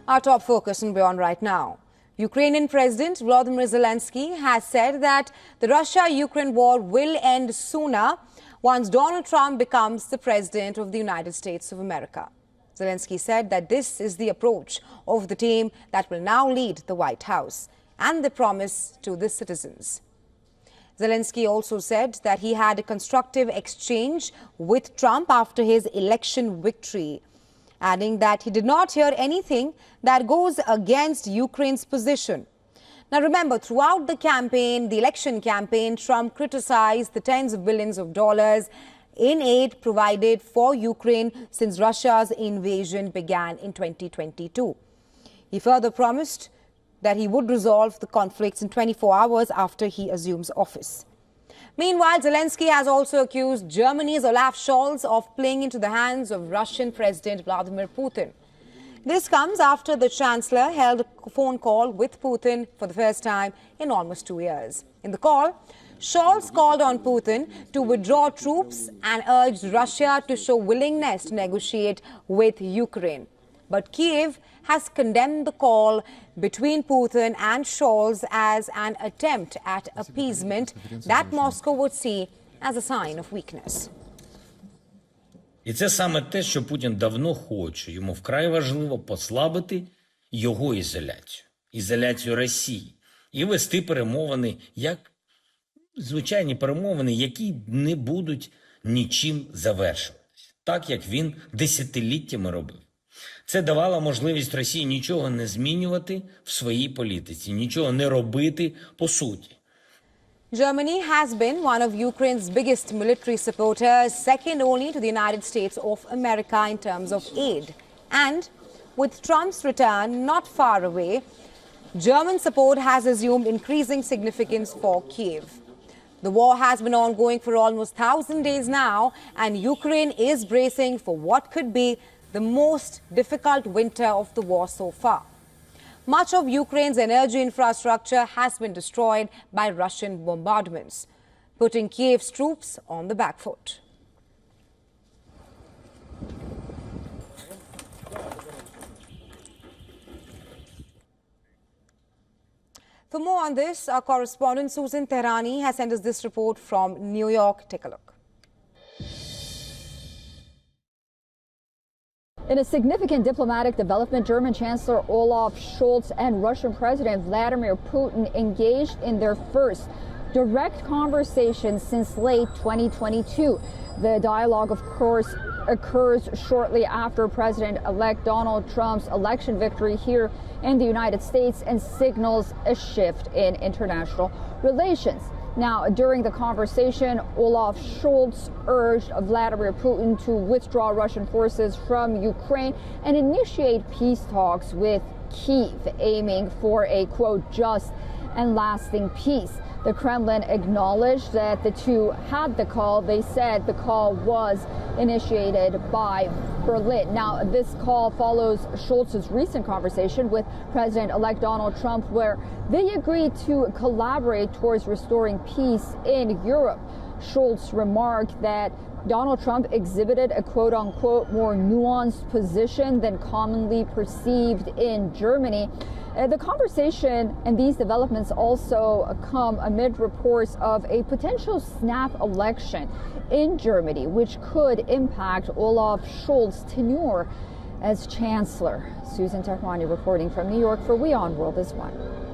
Our top focus in WION right now. Ukrainian President Volodymyr Zelensky has said that the Russia-Ukraine war will end sooner once Donald Trump becomes the President of the United States of America. Zelensky said that this is the approach of the team that will now lead the White House and the promise to the citizens. Zelensky also said that he had a constructive exchange with Trump after his election victory, adding that he did not hear anything that goes against Ukraine's position. Now remember, throughout the campaign, the election campaign, Trump criticized the tens of billions of dollars in aid provided for Ukraine since Russia's invasion began in 2022. He further promised that he would resolve the conflicts in 24 hours after he assumes office. Meanwhile, Zelensky has also accused Germany's Olaf Scholz of playing into the hands of Russian President Vladimir Putin. This comes after the Chancellor held a phone call with Putin for the first time in almost 2 years. In the call, Scholz called on Putin to withdraw troops and urged Russia to show willingness to negotiate with Ukraine. But Kiev has condemned the call between Putin and Scholz as an attempt at appeasement that Moscow would see as a sign of weakness. І це саме те, що Путін давно хоче. Йому вкрай важливо послабити його ізоляцію Росії і вести перемовини, як звичайні перемовини, які не будуть нічим завершуватися, так як він десятиліттями робив. Це давало можливість Росії нічого не змінювати в своїй політиці, нічого не робити по суті. Germany has been one of Ukraine's biggest military supporters, second only to the United States of America in terms of aid. And with Trump's return not far away, German support has assumed increasing significance for Kiev. The war has been ongoing for almost 1,000 days now, and Ukraine is bracing for what could be the most difficult winter of the war so far. Much of Ukraine's energy infrastructure has been destroyed by Russian bombardments, putting Kiev's troops on the back foot. For more on this, our correspondent Susan Tehrani has sent us this report from New York. Take a look. In a significant diplomatic development, German Chancellor Olaf Scholz and Russian President Vladimir Putin engaged in their first direct conversation since late 2022. The dialogue, of course, occurs shortly after President-elect Donald Trump's election victory here in the United States and signals a shift in international relations. Now, during the conversation, Olaf Scholz urged Vladimir Putin to withdraw Russian forces from Ukraine and initiate peace talks with Kyiv, aiming for a, quote, just and lasting peace. The Kremlin acknowledged that the two had the call. They said the call was initiated by Berlin. Now, this call follows Scholz's recent conversation with President-elect Donald Trump, where they agreed to collaborate towards restoring peace in Europe. Scholz remarked that Donald Trump exhibited a quote-unquote more nuanced position than commonly perceived in Germany. The conversation and these developments also come amid reports of a potential snap election in Germany, which could impact Olaf Scholz's tenure as chancellor. Susan Tehrani reporting from New York for WION World is One.